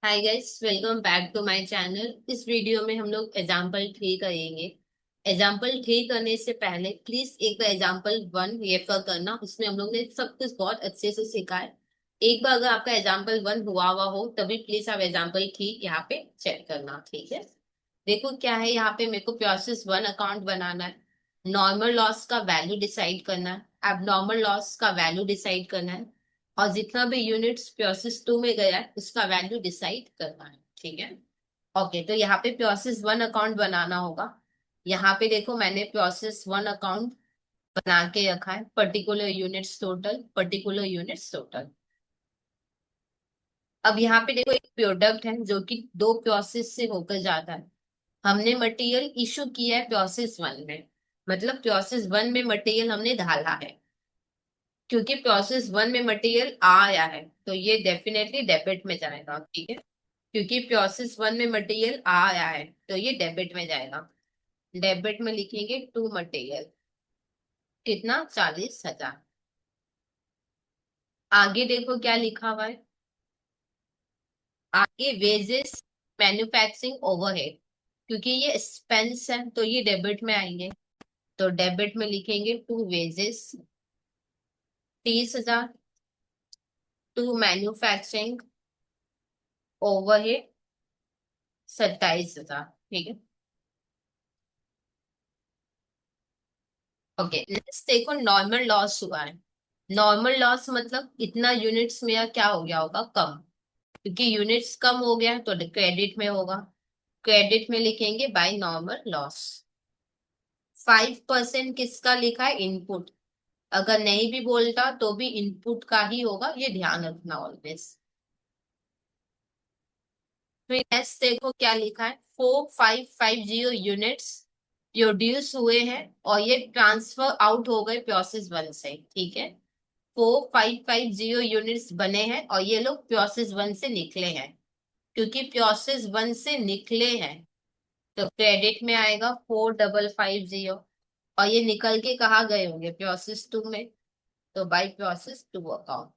Hi guys, welcome back to my channel. इस video में हम लोग एग्जाम्पल 3 करेंगे। एग्जाम्पल 3 करने से पहले प्लीज एक बार एग्जाम्पल 1 रेफर करना। उसमें हम लोग ने सब कुछ बहुत अच्छे से सीखा है। एक बार अगर आपका एग्जाम्पल 1 हुआ हो तभी प्लीज आप एग्जाम्पल 3 यहाँ पे चेक करना, ठीक है। देखो क्या है, यहाँ पे मेरे को प्रोसेस 1 अकाउंट बनाना है। नॉर्मल लॉस का वैल्यू डिसाइड करना है, एबनॉर्मल लॉस का वैल्यू डिसाइड करना है, और जितना भी यूनिट्स प्रोसेस 2 में गया है उसका वैल्यू डिसाइड करना है, ठीक है। ओके, तो यहाँ पे प्रोसेस 1 अकाउंट बनाना होगा। यहाँ पे देखो मैंने प्रोसेस 1 अकाउंट बना के रखा है, particular units total, particular units total. अब यहाँ पे देखो एक प्रोडक्ट है जो कि दो प्रोसेस से होकर जाता है। हमने मटेरियल इशू किया है प्रोसेस 1 में, मतलब प्रोसेस 1 में मटेरियल हमने डाला है। क्योंकि प्रोसेस 1 में मटेरियल आया है तो ये डेफिनेटली डेबिट में जाएगा, ठीक है। क्योंकि प्रोसेस 1 में मटेरियल आया है तो ये डेबिट में जाएगा। डेबिट में लिखेंगे टू मटेरियल, कितना, 40,000। आगे देखो क्या लिखा हुआ है, आगे वेजेस, मैन्युफैक्चरिंग ओवरहेड। क्योंकि ये एक्सपेंस है तो ये डेबिट में आएंगे। तो डेबिट में लिखेंगे to wages 30,000, to manufacturing overhead 27,000, ठीक है। ओके, लेट्स देखो नॉर्मल लॉस हुआ है। नॉर्मल लॉस मतलब इतना यूनिट्स में क्या हो गया होगा, कम। क्योंकि यूनिट्स कम हो गया तो क्रेडिट में होगा। क्रेडिट में लिखेंगे बाय नॉर्मल लॉस। 5% किसका लिखा है, इनपुट। अगर नहीं भी बोलता तो भी इनपुट का ही होगा, ये ध्यान रखना ऑलवेज। फिर नेक्स्ट देखो क्या लिखा है, 4550 यूनिट्स प्रोड्यूस हुए हैं और ये ट्रांसफर आउट हो गए प्रोसेस 1 से, ठीक है। 4550 यूनिट्स बने हैं और ये लोग प्रोसेस 1 से निकले हैं। क्योंकि प्रोसेस 1 से निकले हैं तो क्रेडिट में आएगा 4550। और ये निकल के कहाँ गए होंगे, प्रोसेस 2 में। तो बाय प्रोसेस 2 अकाउंट।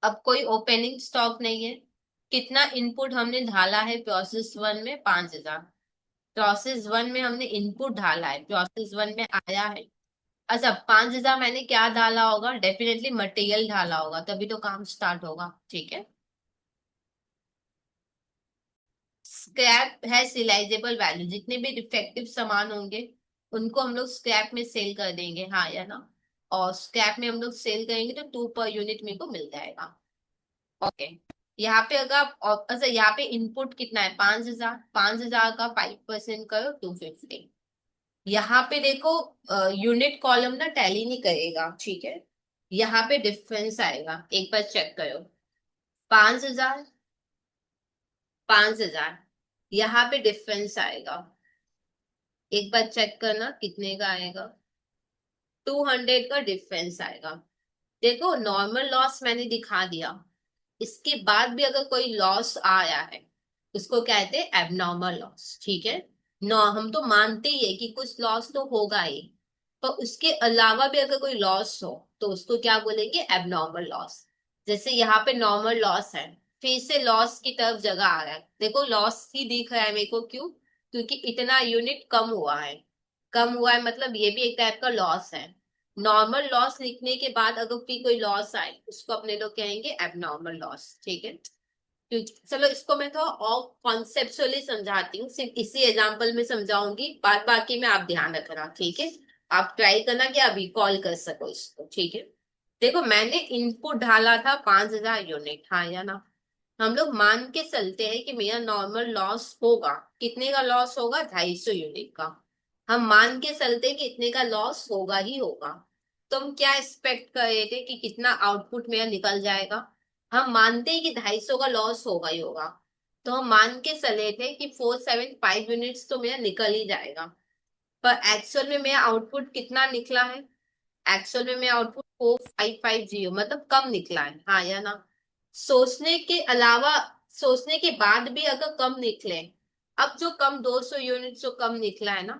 अब कोई ओपनिंग स्टॉक नहीं है। कितना इनपुट हमने ढाला है प्रोसेस 1 में, 5,000। प्रोसेस 1 में हमने इनपुट ढाला है, प्रोसेस 1 में आया है। अच्छा, 5,000 मैंने क्या डाला होगा, डेफिनेटली मटेरियल डाला होगा तभी तो काम स्टार्ट होगा, ठीक है। स्क्रैप है सिलाइजेबल वैल्यू, जितने भी डिफेक्टिव सामान होंगे उनको हम लोग स्क्रैप में सेल कर देंगे, हाँ या ना। और स्क्रैप में हम लोग सेल करेंगे तो 2 पर यूनिट मेरे को मिल जाएगा। ओके, यहाँ पे अगर अच्छा यहाँ पे इनपुट कितना है, 5,000। 5,000 का 5% करो, 250। यहाँ पे देखो यूनिट कॉलम ना टैली नहीं करेगा, ठीक है। यहाँ पे डिफरेंस आएगा, एक बार चेक करो। 5,000, 5,000, यहाँ पे डिफरेंस आएगा। एक बार चेक करना कितने का आएगा, 200 का डिफरेंस आएगा। देखो नॉर्मल लॉस मैंने दिखा दिया, इसके बाद भी अगर कोई लॉस आया है उसको कहते हैं एबनॉर्मल लॉस, ठीक है। नो, हम तो मानते ही है कि कुछ लॉस तो होगा ही, पर उसके अलावा भी अगर कोई लॉस हो तो उसको क्या बोलेंगे, एबनॉर्मल लॉस। जैसे यहाँ पे नॉर्मल लॉस है, फिर से लॉस की तरफ जगह आ रहा है। देखो लॉस ही दिख रहा है मेरे को, क्यों, क्योंकि इतना यूनिट कम हुआ है। कम हुआ है मतलब ये भी एक टाइप का लॉस है। नॉर्मल लॉस लिखने के बाद अगर फिर कोई लॉस आए उसको अपने लोग कहेंगे एबनॉर्मल लॉस, ठीक है। चलो इसको मैं थोड़ा और कॉन्सेप्चुअली समझाती हूँ, सिर्फ इसी एग्जांपल में समझाऊंगी, बाद बाकी में आप ध्यान रखना, ठीक है। आप ट्राई करना कि अभी कॉल कर सको इसको, ठीक है। देखो मैंने इनपुट डाला था 5,000 यूनिट, हाँ या ना। हम लोग मान के चलते हैं कि मेरा नॉर्मल लॉस होगा, कितने का लॉस होगा, 250 यूनिट का। हम मान के चलते हैं कि इतने का लॉस होगा ही होगा। तो हम क्या एक्सपेक्ट कर रहे थे कि कितना आउटपुट मेरा निकल जाएगा। हम मानते हैं कि 250 का लॉस होगा ही होगा। तो हम मान के चले थे कि 475 यूनिट्स तो मेरा निकल ही जाएगा। पर एक्चुअल में मेरा आउटपुट कितना निकला है, एक्चुअल में मेरा आउटपुट 4550, मतलब कम निकला है, हाँ या ना। सोचने के अलावा, सोचने के बाद भी अगर कम निकले, अब जो कम 200 यूनिट जो कम निकला है ना,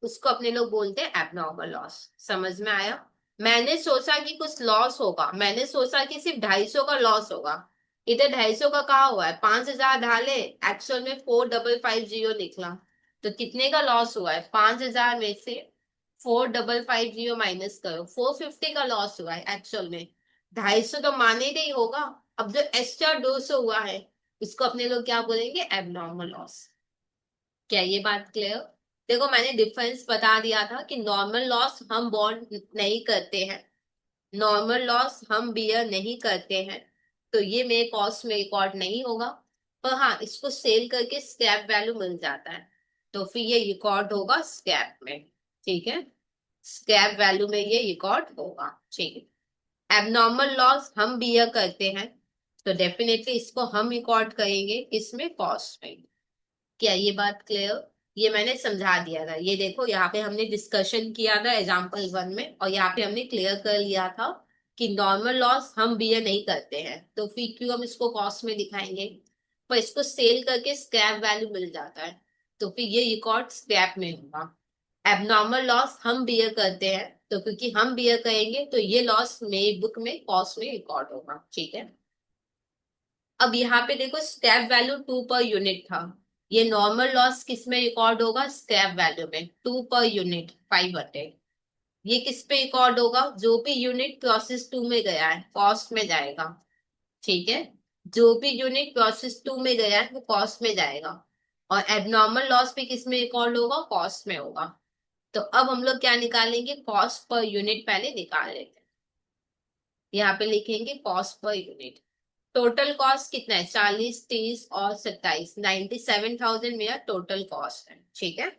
उसको अपने लोग बोलते हैं एबनॉर्मल लॉस। समझ में आया। मैंने सोचा कि कुछ लॉस होगा, मैंने सोचा कि सिर्फ 250 का लॉस होगा। इधर 250 का कहा हुआ है, 5,000 डाले, एक्चुअल में 4550 निकला। तो कितने का लॉस हुआ है? 5,000 में से 4550 माइनस करो, 450 का लॉस हुआ है एक्चुअल में। 250 तो माने नहीं होगा। अब जो एक्स्ट्रा 200 हुआ है, इसको अपने लोग क्या बोलेंगे? Abnormal loss. क्या ये बात क्लियर? देखो मैंने डिफरेंस बता दिया था कि नॉर्मल लॉस हम बॉन्ड नहीं करते हैं, नॉर्मल लॉस हम बियर नहीं करते हैं, तो ये मेरे कॉस्ट में रिकॉर्ड नहीं होगा। पर हाँ, इसको सेल करके स्क्रैप वैल्यू मिल जाता है, तो फिर ये रिकॉर्ड होगा स्क्रैप में। ठीक है, स्क्रैप वैल्यू में ये रिकॉर्ड होगा। ठीक है, एबनॉर्मल लॉस हम बियर करते हैं, तो डेफिनेटली इसको हम रिकॉर्ड करेंगे इसमें, कॉस्ट में। क्या ये बात क्लियर? ये मैंने समझा दिया था, ये देखो यहाँ पे हमने डिस्कशन किया था एग्जाम्पल 1 में, और यहाँ पे हमने क्लियर कर लिया था कि नॉर्मल लॉस हम बियर नहीं करते हैं, तो फिर क्यों हम इसको कॉस्ट में दिखाएंगे? पर इसको सेल करके स्क्रैप वैल्यू मिल जाता है, तो फिर ये रिकॉर्ड स्क्रैप में होगा। एबनॉर्मल लॉस हम बियर करते हैं, तो क्योंकि हम बियर करेंगे तो ये लॉस मेरी बुक में कॉस्ट में रिकॉर्ड होगा। ठीक है, अब यहाँ पे देखो स्क्रैप वैल्यू 2 पर यूनिट था, ये नॉर्मल लॉस किस में रिकॉर्ड होगा? स्क्रैप वैल्यू में, 2 पर यूनिट 500। ये किस पे रिकॉर्ड होगा? जो भी यूनिट प्रोसेस 2 में गया है कॉस्ट में जाएगा। ठीक है, जो भी यूनिट प्रोसेस 2 में गया है वो कॉस्ट में जाएगा। और एबनॉर्मल लॉस भी किस में रिकॉर्ड होगा? कॉस्ट में होगा। तो अब हम लोग क्या निकालेंगे? कॉस्ट पर यूनिट पहले निकाल लेते हैं। यहाँ पे लिखेंगे cost per unit. Total cost कितना है? 40, 30 और 27, 97,000 मेरा टोटल कॉस्ट है। ठीक है,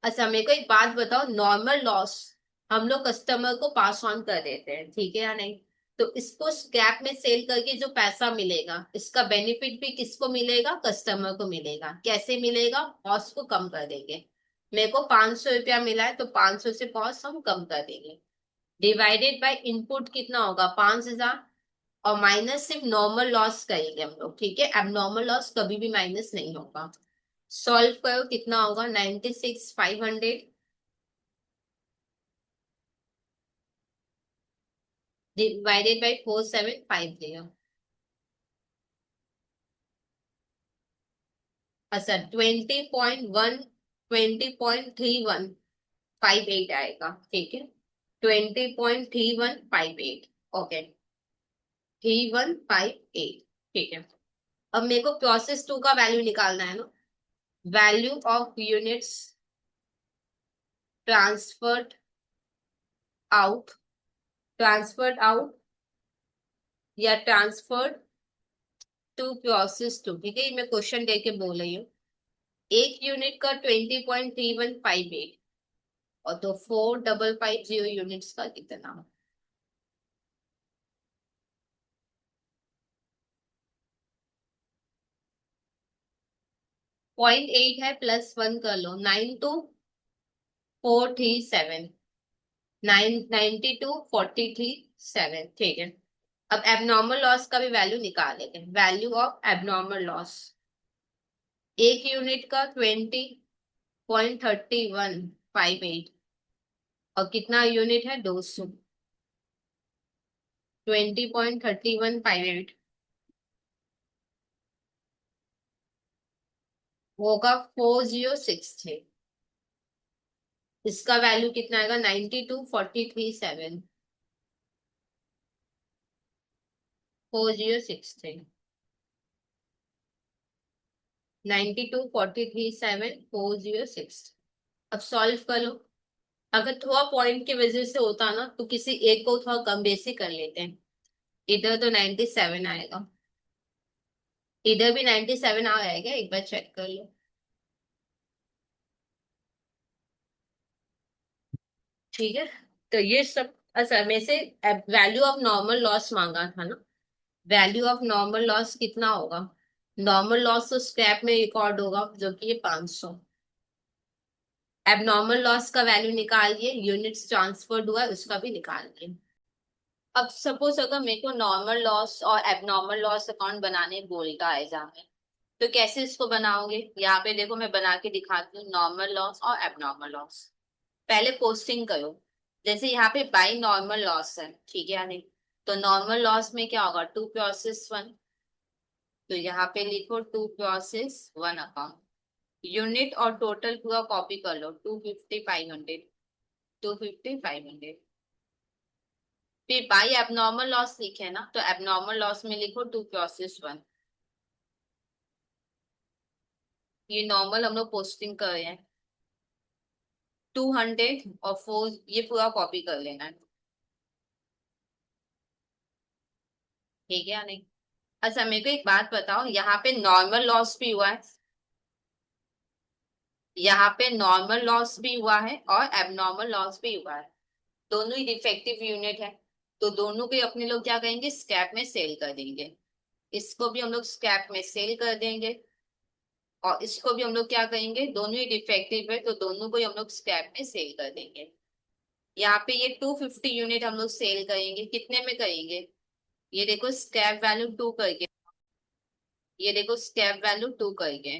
अच्छा मेरे को एक बात बताओ, नॉर्मल लॉस हम लोग कस्टमर को पास ऑन कर देते हैं, ठीक है या नहीं? तो इसको स्क्रैप में सेल करके जो पैसा मिलेगा, इसका बेनिफिट भी किसको मिलेगा? कस्टमर को मिलेगा। कैसे मिलेगा? कॉस्ट को कम कर देंगे। मेरे को 500 रुपया मिला है, तो 500 से कॉस्ट हम कम कर देंगे, डिवाइडेड बाय इनपुट कितना होगा? 5,000, और माइनस सिर्फ नॉर्मल लॉस करेंगे हम लोग। ठीक है, एबनॉर्मल लॉस कभी भी माइनस नहीं होगा। सॉल्व करो, कितना होगा? 96,500 डिवाइडेड बाई 4750। अच्छा, 20.3158 आएगा। ठीक है, 20.3158। ओके, 3158। ठीक है, अब मेरे को प्रोसेस 2 का वैल्यू निकालना है ना। Value of units transferred out, transferred out या ट्रांसफर्ड टू प्रोसेस 2। ठीक है, ये मैं क्वेश्चन दे के बोल रही हूँ। एक यूनिट का 20.3158, और तो 4550 यूनिट्स का कितना? 0.8 है, +1 कर लो, 92,437, 92,437। ठीक है, अब एबनॉर्मल लॉस का भी वैल्यू निकाल लेते हैं। वैल्यू ऑफ एबनॉर्मल लॉस, एक यूनिट का 20.3158, और कितना यूनिट है? 200। 20.3158 होगा 4063। इसका वैल्यू कितना आएगा? 92,437, 4063, 92,437, 406। अब सॉल्व करो। अगर थोड़ा पॉइंट की वजह से होता ना, तो किसी एक को थोड़ा कम बेसी कर लेते हैं। इधर तो 97 आएगा, इधर भी 97 आ जाएगा, एक बार चेक कर लो। ठीक है, तो ये सब अच्छा में से वैल्यू ऑफ नॉर्मल लॉस मांगा था ना। वैल्यू ऑफ नॉर्मल लॉस कितना होगा? नॉर्मल लॉस तो स्क्रैप में रिकॉर्ड होगा, जो कि ये 500। एबनॉर्मल लॉस का वैल्यू निकालिए, यूनिट्स ट्रांसफर्ड हुआ है उसका भी निकालिए। अब सपोज अगर मेरे को नॉर्मल लॉस और एबनॉर्मल लॉस अकाउंट बनाने बोलता है एग्जाम में, तो कैसे इसको बनाओगे? यहाँ पे देखो मैं बना के दिखाती हूँ, नॉर्मल लॉस और एबनॉर्मल लॉस। पहले पोस्टिंग करो, जैसे यहाँ पे बाई नॉर्मल लॉस है, ठीक है या नहीं? तो नॉर्मल लॉस में क्या होगा, 2 प्रोसेस 1। तो यहाँ पे लिखो 2 प्रोसेस 1 अकाउंट। यूनिट और टोटल पूरा कॉपी कर लो, 250 500, 250 500। फिर बाई एबनॉर्मल लॉस लिखे ना, तो एबनॉर्मल लॉस में लिखो 2 प्रोसेस 1। ये नॉर्मल हम लोग पोस्टिंग कर रहे हैं, 200 और 4, ये पूरा कॉपी कर लेना है, ठीक है या नहीं? अच्छा मेरे को एक बात बताओ, यहाँ पे नॉर्मल लॉस भी हुआ है, यहाँ पे नॉर्मल लॉस भी हुआ है और एबनॉर्मल लॉस भी हुआ है, दोनों ही डिफेक्टिव यूनिट है। तो दोनों को ही अपने लोग क्या करेंगे, स्क्रैप में सेल कर देंगे। इसको भी हम लोग स्क्रैप में सेल कर देंगे, और इसको भी हम लोग क्या करेंगे, दोनों ही डिफेक्टिव है तो दोनों को ही हम लोग स्क्रैप में सेल कर देंगे। यहाँ पे ये 250 यूनिट हम लोग सेल करेंगे, कितने में करेंगे? ये देखो स्क्रैप वैल्यू 2 करके, ये देखो स्क्रैप वैल्यू 2 करके,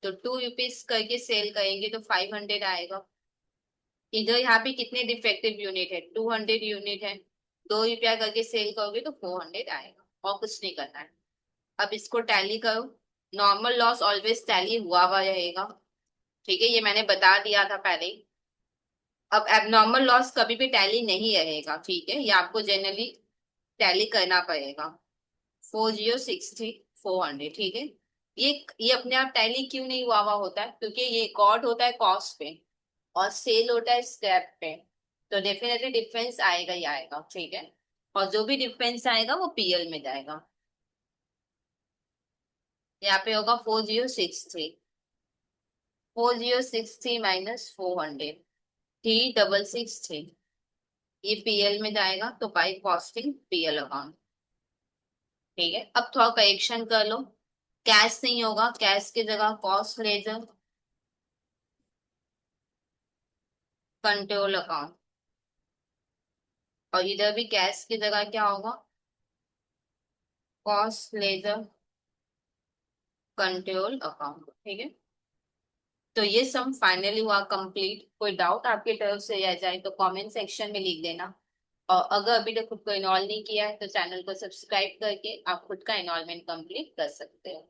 तो 2 रुपीज करके सेल करेंगे तो 500 आएगा। इधर यहाँ पे कितने डिफेक्टिव यूनिट है, 200 यूनिट है, 2 रुपया करके सेल करोगे तो 400 आएगा, और कुछ नहीं करना है। अब इसको टैली करो, नॉर्मल लॉस ऑलवेज टैली हुआ रहेगा, ठीक है, ये मैंने बता दिया था पहले ही। अब एबनॉर्मल लॉस कभी भी टैली नहीं रहेगा, ठीक है, ये आपको जनरली टैली करना पड़ेगा। 4063 400, ठीक है। ये अपने आप टैली क्यों नहीं हुआ होता है, क्योंकि ये रिकॉर्ड होता है कॉस्ट पे और सेल होता है स्क्रैप पे, तो डेफिनेटली डिफरेंस आएगा ही आएगा, ठीक है। और जो भी डिफरेंस आएगा वो पीएल में जाएगा। यहाँ पे होगा 4063 -400, 3663, ये पीएल में जाएगा, तो बाई कॉस्टिंग पीएल अकाउंट, ठीक है। अब थोड़ा करेक्शन कर लो, कैश नहीं होगा, कैश की जगह कॉस्ट लेजर कंट्रोल अकाउंट, और इधर भी कैश की जगह क्या होगा, कॉस्ट लेजर कंट्रोल अकाउंट, ठीक है। तो ये सम फाइनली हुआ कंप्लीट। कोई डाउट आपकी तरफ से रह जाए तो कमेंट सेक्शन में लिख देना, और अगर अभी तक खुद को इनरोल नहीं किया है तो चैनल को सब्सक्राइब करके आप खुद का इनरोलमेंट कंप्लीट कर सकते हो।